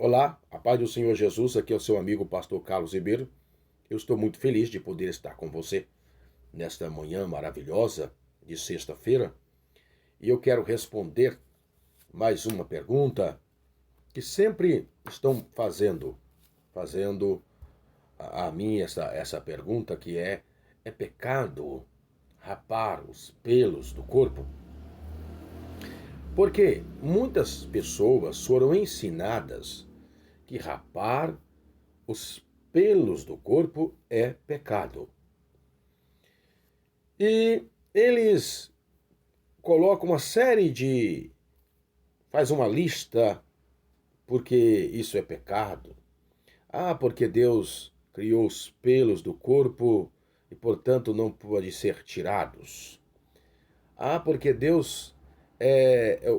Olá, a paz do Senhor Jesus, aqui é o seu amigo pastor Carlos Ribeiro. Eu estou muito feliz de poder estar com você nesta manhã maravilhosa de sexta-feira e eu quero responder mais uma pergunta que sempre estão fazendo a mim essa pergunta que é pecado rapar os pelos do corpo? Porque muitas pessoas foram ensinadas que rapar os pelos do corpo é pecado. E eles colocam uma série de. Faz uma lista porque isso é pecado. Ah, porque Deus criou os pelos do corpo e, portanto, não pode ser tirados. Ah, porque Deus.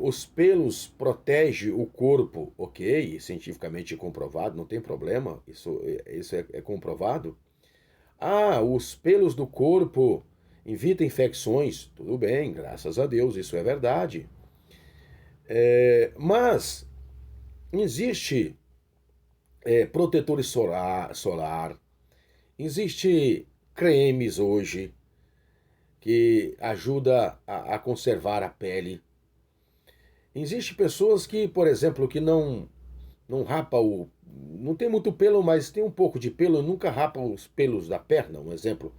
Os pelos protegem o corpo, ok, cientificamente comprovado, não tem problema, isso é comprovado. Ah, os pelos do corpo evitam infecções. Tudo bem, graças a Deus, isso é verdade. Mas existe protetores solar, existe cremes hoje que ajuda a conservar a pele. Existem pessoas que, por exemplo, que não rapa não tem muito pelo, mas tem um pouco de pelo, nunca rapa os pelos da perna, um exemplo,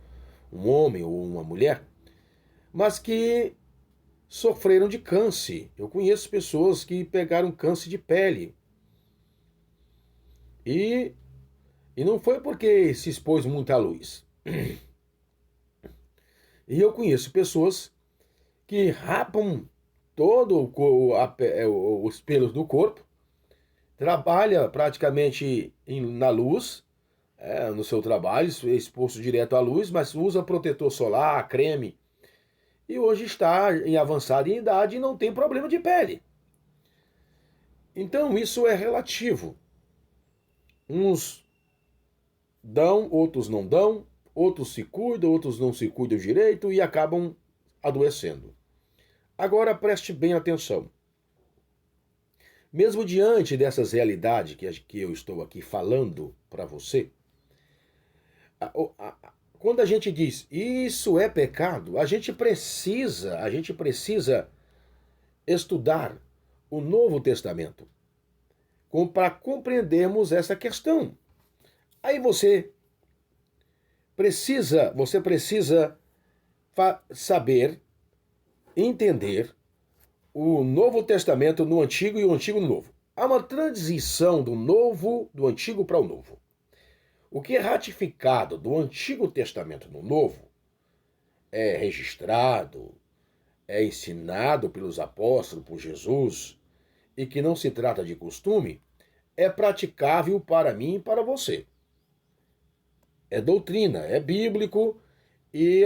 um homem ou uma mulher, mas que sofreram de câncer. Eu conheço pessoas que pegaram câncer de pele. E, e não foi porque se expôs muito à luz. E eu conheço pessoas que rapam todo os pelos do corpo, trabalha praticamente na luz, no seu trabalho, exposto direto à luz, mas usa protetor solar, creme, e hoje está em avançada idade e não tem problema de pele. Então isso é relativo. Uns dão, outros não dão, outros se cuidam, outros não se cuidam direito e acabam adoecendo. Agora preste bem atenção. Mesmo diante dessas realidades que eu estou aqui falando para você, quando a gente diz isso é pecado, a gente precisa estudar o Novo Testamento para compreendermos essa questão. Aí você precisa saber, entender o Novo Testamento no Antigo e o Antigo no Novo. Há uma transição do Antigo para o Novo. O que é ratificado do Antigo Testamento no Novo é registrado, é ensinado pelos apóstolos, por Jesus, e que não se trata de costume, é praticável para mim e para você. É doutrina, é bíblico e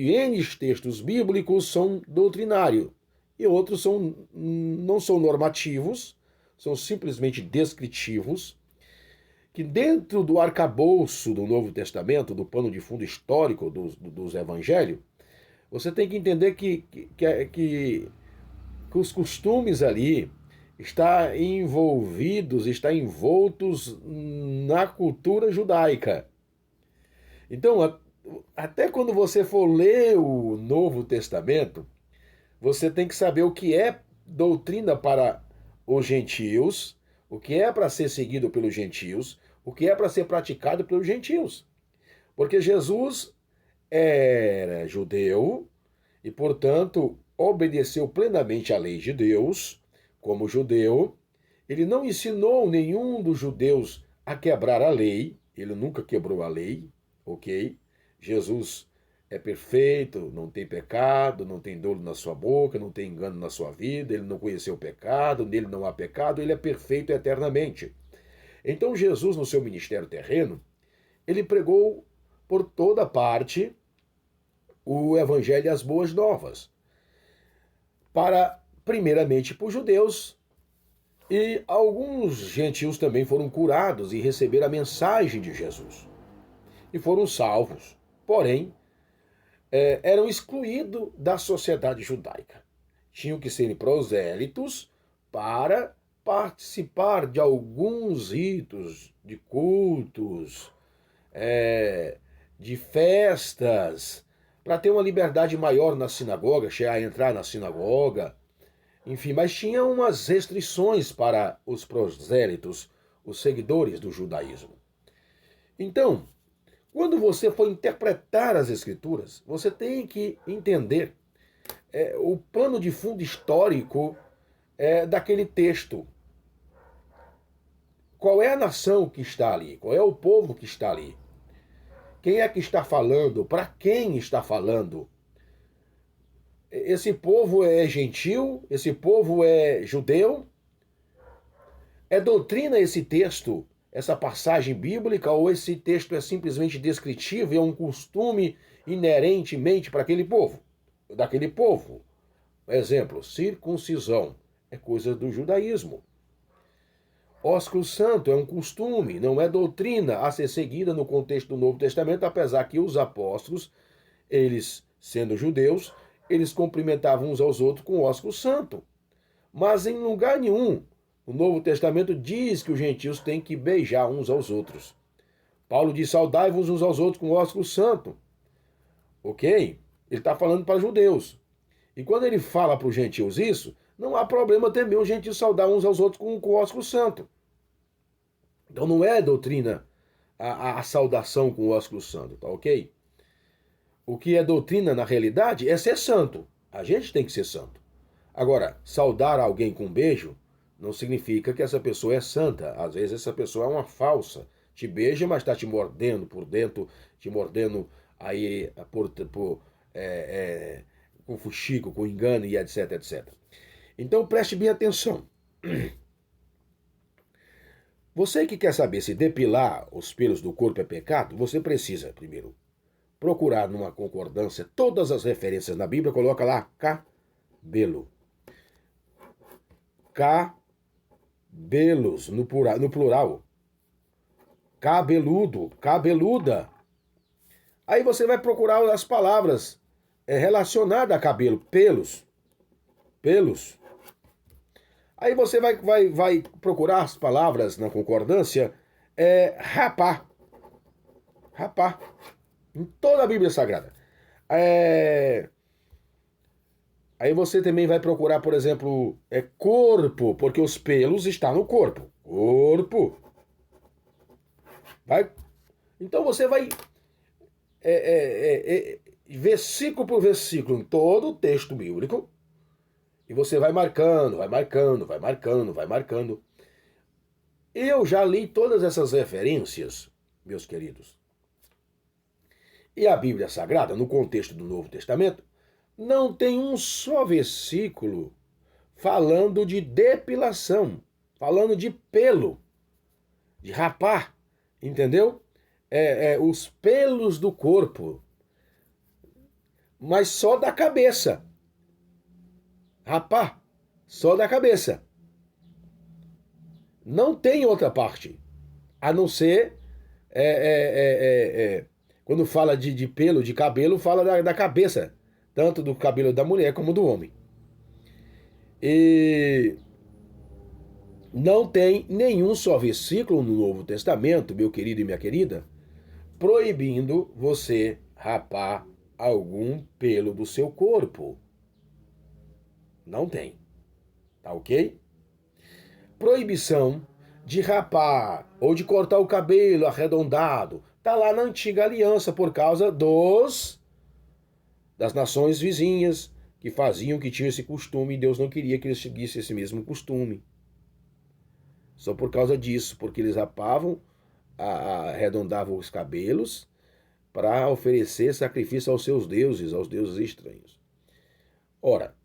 N textos bíblicos são doutrinários e outros não são normativos, são simplesmente descritivos, que dentro do arcabouço do Novo Testamento, do pano de fundo histórico dos evangelhos, você tem que entender que os costumes ali está envoltos na cultura judaica. Então, até quando você for ler o Novo Testamento, você tem que saber o que é doutrina para os gentios, o que é para ser seguido pelos gentios, o que é para ser praticado pelos gentios. Porque Jesus era judeu e, portanto, obedeceu plenamente à lei de Deus como judeu. Ele não ensinou nenhum dos judeus a quebrar a lei, ele nunca quebrou a lei, ok? Jesus é perfeito, não tem pecado, não tem dolo na sua boca, não tem engano na sua vida, ele não conheceu o pecado, nele não há pecado, ele é perfeito eternamente. Então Jesus, no seu ministério terreno, ele pregou por toda parte o evangelho e as boas novas, para primeiramente para os judeus, e alguns gentios também foram curados e receberam a mensagem de Jesus e foram salvos. Porém, eram excluídos da sociedade judaica. Tinham que serem prosélitos para participar de alguns ritos, de cultos, de festas, para ter uma liberdade maior na sinagoga, chegar a entrar na sinagoga, enfim, mas tinha umas restrições para os prosélitos, os seguidores do judaísmo. Então, quando você for interpretar as escrituras, você tem que entender o pano de fundo histórico daquele texto. Qual é a nação que está ali? Qual é o povo que está ali? Quem é que está falando? Para quem está falando? Esse povo é gentil? Esse povo é judeu? É doutrina esse texto, essa passagem bíblica, ou esse texto é simplesmente descritivo e é um costume inerentemente para aquele povo? Daquele povo. Exemplo, circuncisão é coisa do judaísmo. Ósculo santo é um costume, não é doutrina a ser seguida no contexto do Novo Testamento, apesar que os apóstolos, eles sendo judeus, eles cumprimentavam uns aos outros com ósculo santo. Mas em lugar nenhum o Novo Testamento diz que os gentios têm que beijar uns aos outros. Paulo diz: saudai-vos uns aos outros com ósculo santo. Ok? Ele está falando para judeus. E quando ele fala para os gentios isso, não há problema também os gentios saudar uns aos outros com ósculo santo. Então não é doutrina a saudação com o ósculo santo, tá ok? O que é doutrina na realidade é ser santo. A gente tem que ser santo. Agora, saudar alguém com um beijo não significa que essa pessoa é santa. Às vezes essa pessoa é uma falsa. Te beija, mas está te mordendo por dentro, te mordendo aí com fuxico, com engano e etc, etc. Então preste bem atenção. Você que quer saber se depilar os pelos do corpo é pecado, você precisa, primeiro, procurar numa concordância todas as referências na Bíblia, coloca lá cabelo. Cabelos, no plural. Cabeludo, cabeluda. Aí você vai procurar as palavras relacionadas a cabelo, pelos. Aí você vai procurar as palavras na concordância, rapar. Rapar. Em toda a Bíblia Sagrada. Aí você também vai procurar, por exemplo, corpo, porque os pelos estão no corpo. Corpo. Então você vai versículo por versículo em todo o texto bíblico. E você vai marcando, vai marcando, vai marcando, vai marcando. Eu já li todas essas referências, meus queridos. E a Bíblia Sagrada, no contexto do Novo Testamento, não tem um só versículo falando de depilação, falando de pelo, de rapar, entendeu? Os pelos do corpo, mas só da cabeça. Rapar, só da cabeça. Não tem outra parte, a não ser quando fala de pelo, de cabelo, fala da cabeça, tanto do cabelo da mulher como do homem. E não tem nenhum só versículo no Novo Testamento, meu querido e minha querida, proibindo você rapar algum pelo do seu corpo. Não tem. Tá ok? Proibição de rapar ou de cortar o cabelo arredondado. Tá lá na antiga aliança por causa das nações vizinhas que faziam, que tinham esse costume, e Deus não queria que eles seguissem esse mesmo costume. Só por causa disso, porque eles rapavam, arredondavam os cabelos para oferecer sacrifício aos seus deuses, aos deuses estranhos. Ora,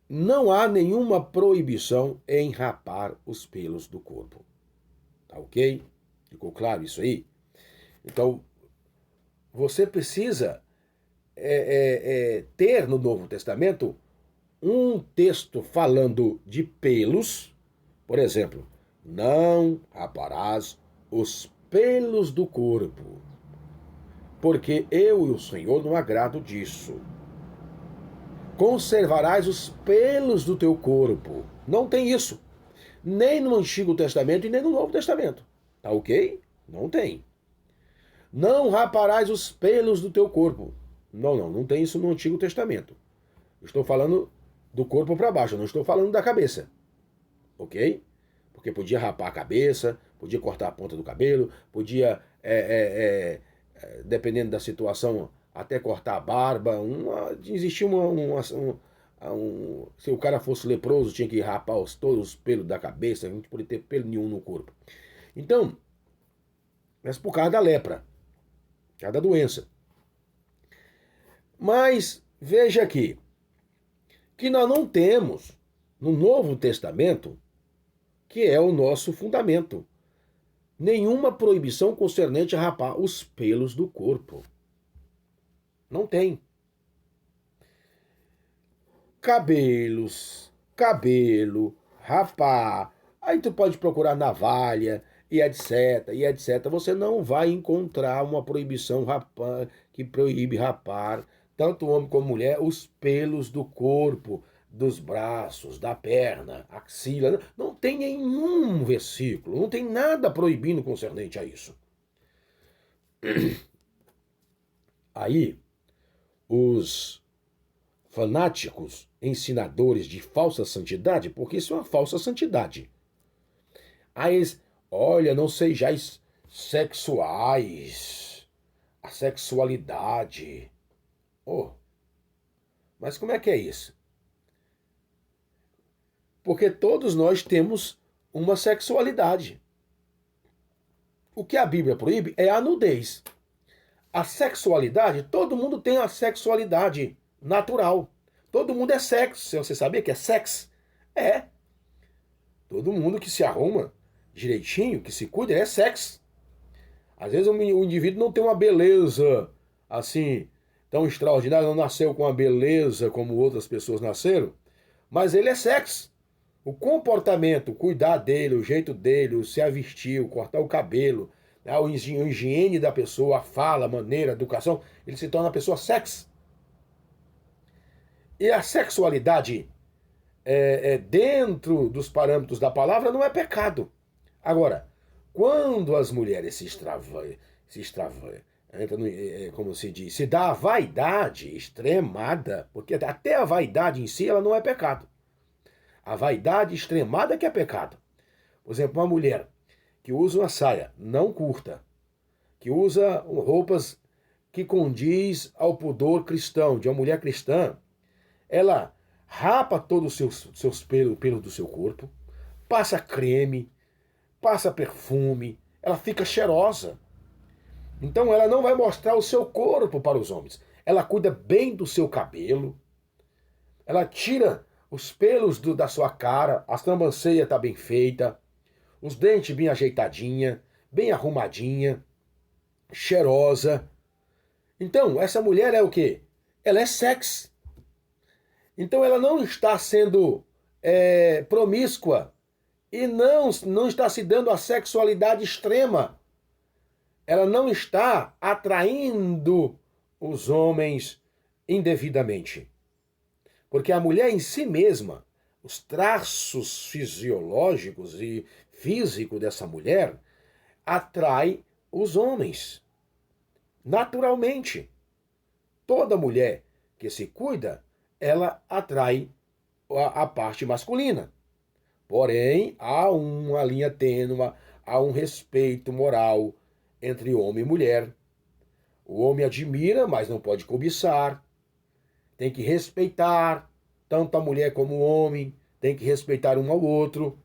não há nenhuma proibição em rapar os pelos do corpo. Tá ok? Ficou claro isso aí? Então, você precisa ter no Novo Testamento um texto falando de pelos. Por exemplo, não raparás os pelos do corpo, porque eu e o Senhor não agrado disso. Conservarás os pelos do teu corpo. Não tem isso. Nem no Antigo Testamento e nem no Novo Testamento. Tá ok? Não tem. Não raparás os pelos do teu corpo. Não tem isso no Antigo Testamento. Estou falando do corpo para baixo, não estou falando da cabeça. Ok? Porque podia rapar a cabeça, podia cortar a ponta do cabelo, podia, dependendo da situação, até cortar a barba. Existia se o cara fosse leproso, tinha que rapar todos os pelos da cabeça, não podia ter pelo nenhum no corpo. Então, mas por causa da lepra, por causa da doença. Mas veja aqui, que nós não temos no Novo Testamento, que é o nosso fundamento, nenhuma proibição concernente a rapar os pelos do corpo. Não tem. Cabelo, rapar, aí tu pode procurar navalha e etc, e etc. Você não vai encontrar uma proibição que proíbe rapar, tanto homem como mulher, os pelos do corpo, dos braços, da perna, axila. Não tem nenhum versículo, não tem nada proibindo concernente a isso. Aí, os fanáticos, ensinadores de falsa santidade, porque isso é uma falsa santidade. Aí eles, olha, não sejais sexuais, a sexualidade. Oh, mas como é que é isso? Porque todos nós temos uma sexualidade. O que a Bíblia proíbe é a nudez. A sexualidade, todo mundo tem a sexualidade natural. Todo mundo é sexo. Você sabia que é sexo? É. Todo mundo que se arruma direitinho, que se cuida, é sexo. Às vezes o indivíduo não tem uma beleza assim tão extraordinária, não nasceu com uma beleza como outras pessoas nasceram, mas ele é sexo. O comportamento, cuidar dele, o jeito dele, o se vestir, o cortar o cabelo, a higiene da pessoa, a fala, a maneira, a educação, ele se torna uma pessoa sexo. E a sexualidade dentro dos parâmetros da palavra não é pecado. Agora, quando as mulheres se como se diz, se dá a vaidade extremada, porque até a vaidade em si ela não é pecado. A vaidade extremada que é pecado. Por exemplo, uma mulher que usa uma saia não curta, que usa roupas que condiz ao pudor cristão, de uma mulher cristã, ela rapa todos os seus pelos do seu corpo, passa creme, passa perfume, ela fica cheirosa. Então ela não vai mostrar o seu corpo para os homens. Ela cuida bem do seu cabelo, ela tira os pelos da sua cara, a sobrancelha está bem feita, os dentes bem ajeitadinha, bem arrumadinha, cheirosa. Então, essa mulher é o quê? Ela é sexy. Então ela não está sendo promíscua e não está se dando a sexualidade extrema. Ela não está atraindo os homens indevidamente. Porque a mulher em si mesma, os traços fisiológicos e físicos dessa mulher, atrai os homens. Naturalmente. Toda mulher que se cuida, ela atrai a parte masculina. Porém, há uma linha tênue, há um respeito moral entre homem e mulher. O homem admira, mas não pode cobiçar. Tem que respeitar tanto a mulher como o homem. Tem que respeitar um ao outro.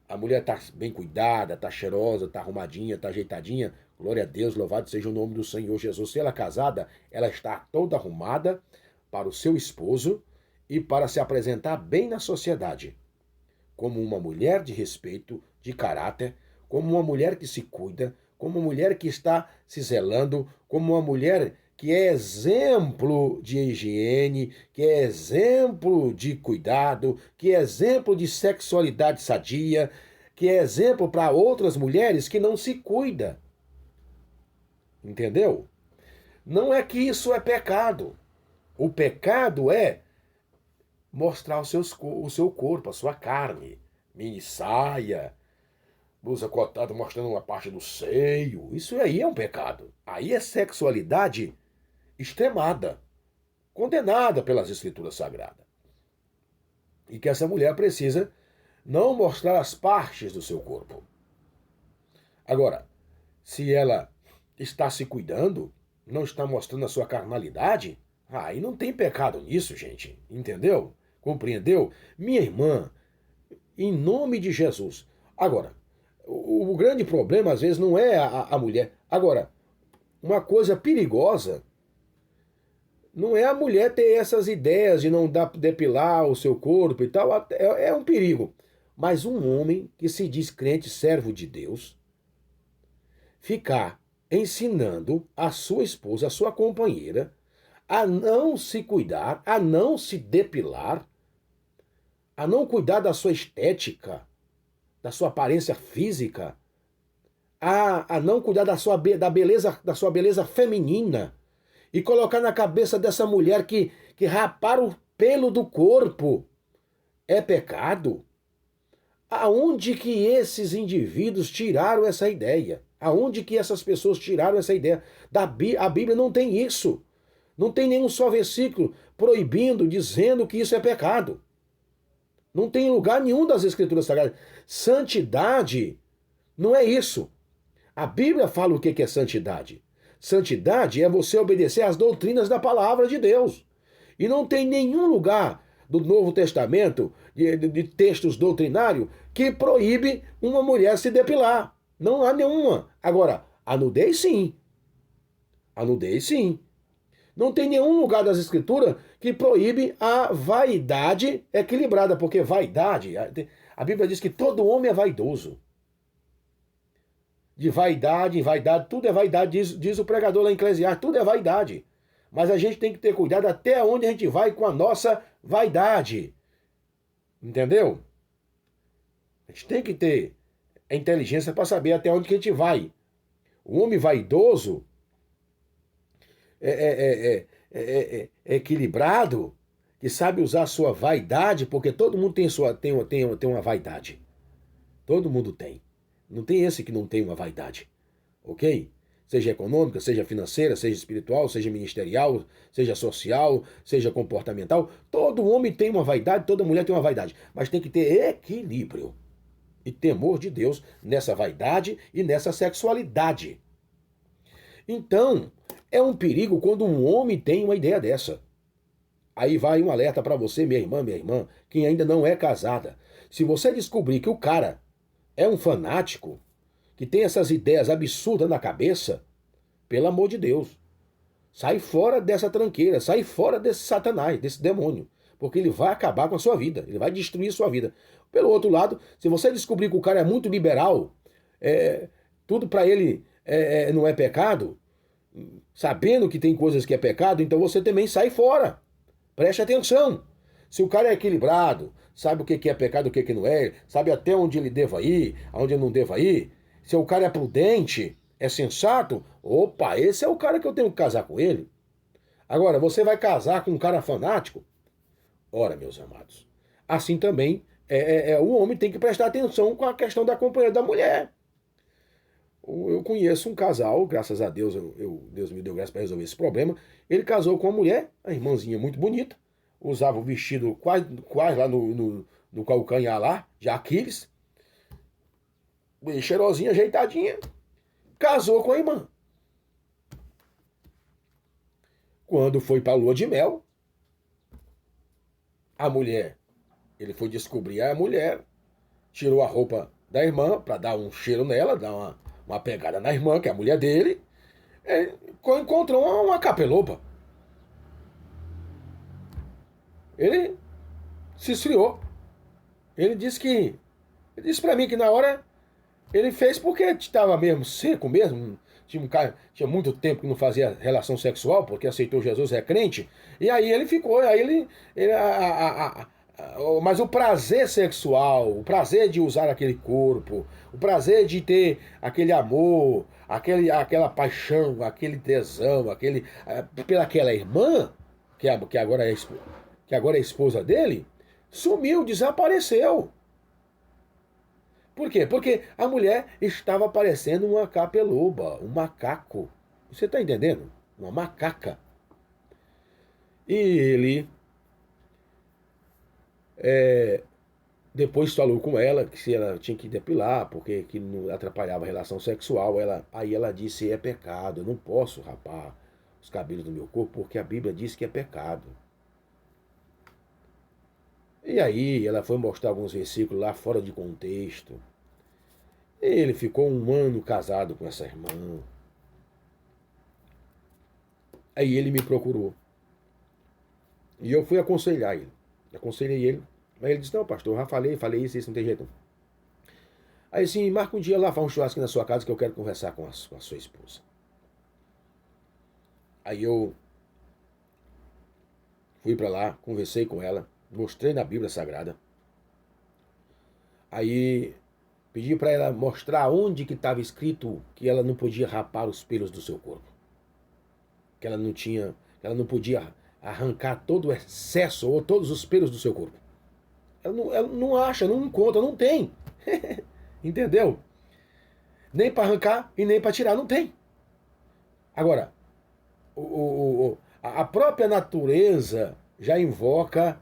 A mulher está bem cuidada, está cheirosa, está arrumadinha, está ajeitadinha. Glória a Deus, louvado seja o nome do Senhor Jesus. Se ela é casada, ela está toda arrumada para o seu esposo e para se apresentar bem na sociedade. Como uma mulher de respeito, de caráter, como uma mulher que se cuida, como uma mulher que está se zelando, como uma mulher que é exemplo de higiene, que é exemplo de cuidado, que é exemplo de sexualidade sadia, que é exemplo para outras mulheres que não se cuida. Entendeu? Não é que isso é pecado. O pecado é mostrar o seu corpo, a sua carne. Mini saia, blusa cotada mostrando uma parte do seio. Isso aí é um pecado. Aí é sexualidade extremada, condenada pelas escrituras sagradas. E que essa mulher precisa não mostrar as partes do seu corpo. Agora, se ela está se cuidando, não está mostrando a sua carnalidade, aí não tem pecado nisso, gente. Entendeu? Compreendeu? Minha irmã, em nome de Jesus. Agora, o grande problema às vezes não é a mulher. Agora, uma coisa perigosa não é a mulher ter essas ideias de não depilar o seu corpo e tal. É um perigo. Mas um homem que se diz crente, servo de Deus, ficar ensinando a sua esposa, a sua companheira, a não se cuidar, a não se depilar, a não cuidar da sua estética, da sua aparência física, a não cuidar da sua beleza feminina e colocar na cabeça dessa mulher que rapar o pelo do corpo é pecado. Aonde que esses indivíduos tiraram essa ideia? Aonde que essas pessoas tiraram essa ideia? A Bíblia não tem isso. Não tem nenhum só versículo proibindo, dizendo que isso é pecado. Não tem lugar nenhum das Escrituras Sagradas. Santidade não é isso. A Bíblia fala o que é santidade. Santidade é você obedecer às doutrinas da palavra de Deus. E não tem nenhum lugar do Novo Testamento, de textos doutrinários, que proíbe uma mulher se depilar. Não há nenhuma. Agora, a nudez sim. A nudez sim. Não tem nenhum lugar das Escrituras que proíbe a vaidade equilibrada, porque vaidade, a Bíblia diz que todo homem é vaidoso. De vaidade em vaidade, tudo é vaidade, diz o pregador lá em Eclesiastes, tudo é vaidade. Mas a gente tem que ter cuidado até onde a gente vai com a nossa vaidade. Entendeu? A gente tem que ter a inteligência para saber até onde que a gente vai. O homem vaidoso é equilibrado, que sabe usar a sua vaidade, porque todo mundo tem uma vaidade. Todo mundo tem. Não tem esse que não tem uma vaidade. Ok? Seja econômica, seja financeira, seja espiritual, seja ministerial, seja social, seja comportamental. Todo homem tem uma vaidade, toda mulher tem uma vaidade. Mas tem que ter equilíbrio e temor de Deus nessa vaidade e nessa sexualidade. Então, é um perigo quando um homem tem uma ideia dessa. Aí vai um alerta para você, minha irmã, quem ainda não é casada. Se você descobrir que o cara é um fanático, que tem essas ideias absurdas na cabeça, pelo amor de Deus, sai fora dessa tranqueira, sai fora desse satanás, desse demônio, porque ele vai acabar com a sua vida, ele vai destruir a sua vida. Pelo outro lado, se você descobrir que o cara é muito liberal, tudo para ele não é pecado, sabendo que tem coisas que é pecado, então você também sai fora. Preste atenção. Se o cara é equilibrado, sabe o que é pecado, o que não é, sabe até onde ele deva ir, aonde ele não deva ir, se o cara é prudente, é sensato, opa, esse é o cara que eu tenho que casar com ele. Agora, você vai casar com um cara fanático? Ora, meus amados, assim também o homem tem que prestar atenção com a questão da companheira da mulher. Eu conheço um casal, graças a Deus, Deus me deu graça para resolver esse problema. Ele casou com uma mulher, a irmãzinha muito bonita, usava o vestido quase lá no calcanhar lá, de Aquiles, bem cheirosinha, ajeitadinha, casou com a irmã. Quando foi para a lua de mel, a mulher, ele foi descobrir a mulher, tirou a roupa da irmã para dar um cheiro nela, dar uma pegada na irmã, que é a mulher dele, encontrou uma capelopa. Ele se esfriou. Ele disse para mim que na hora ele fez porque estava mesmo seco mesmo, tinha muito tempo que não fazia relação sexual, porque aceitou Jesus, é crente, e aí ele ficou, mas o prazer sexual, o prazer de usar aquele corpo, o prazer de ter aquele amor, aquela paixão, aquele tesão, pelaquela irmã, que agora é esposa, que agora é esposa dele, sumiu, desapareceu. Por quê? Porque a mulher estava parecendo uma capeluba, um macaco. Você está entendendo? Uma macaca. E ele depois falou com ela que se ela tinha que depilar, porque que não atrapalhava a relação sexual. Aí ela disse: é pecado, eu não posso rapar os cabelos do meu corpo, porque a Bíblia diz que é pecado. E aí ela foi mostrar alguns versículos lá fora de contexto. Ele ficou 1 ano casado com essa irmã. Aí ele me procurou. E eu fui aconselhar ele. Aconselhei ele. Aí ele disse: não, pastor, eu já falei isso não tem jeito. Aí assim, marca um dia lá, faz um churrasco na sua casa que eu quero conversar com a sua esposa. Aí eu fui para lá, conversei com ela, mostrei na Bíblia Sagrada. Aí pedi para ela mostrar onde que estava escrito que ela não podia rapar os pelos do seu corpo. Que ela não podia arrancar todo o excesso ou todos os pelos do seu corpo. Ela não acha, não encontra, não tem. Entendeu? Nem para arrancar e nem para tirar, não tem. Agora, a própria natureza já invoca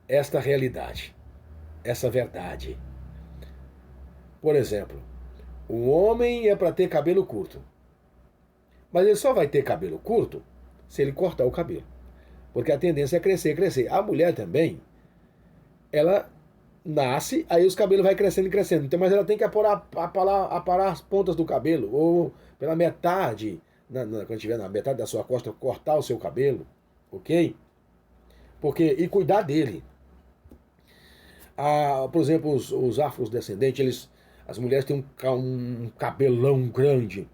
esta realidade, essa verdade. Por exemplo, o homem é para ter cabelo curto, mas ele só vai ter cabelo curto se ele cortar o cabelo, porque a tendência é crescer, crescer. A mulher também, ela nasce, aí os cabelos vai crescendo e crescendo. Então, mas ela tem que aparar as pontas do cabelo, ou pela metade, quando estiver na metade da sua costa, cortar o seu cabelo, ok? E cuidar dele. Por exemplo, os afrodescendentes, as mulheres têm um cabelão grande.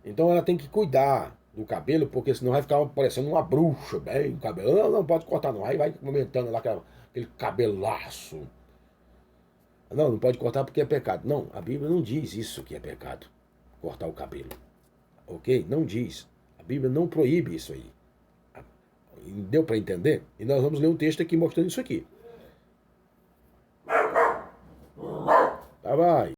Então ela tem que cuidar do cabelo, porque senão vai ficar parecendo uma bruxa, bem, cabelo. Não, não pode cortar não. Aí vai aumentando lá aquele cabelaço. Não, não pode cortar porque é pecado. Não, a Bíblia não diz isso que é pecado. Cortar o cabelo. Ok? Não diz. A Bíblia não proíbe isso aí. Deu para entender? E nós vamos ler um texto aqui mostrando isso aqui. Tá, vai.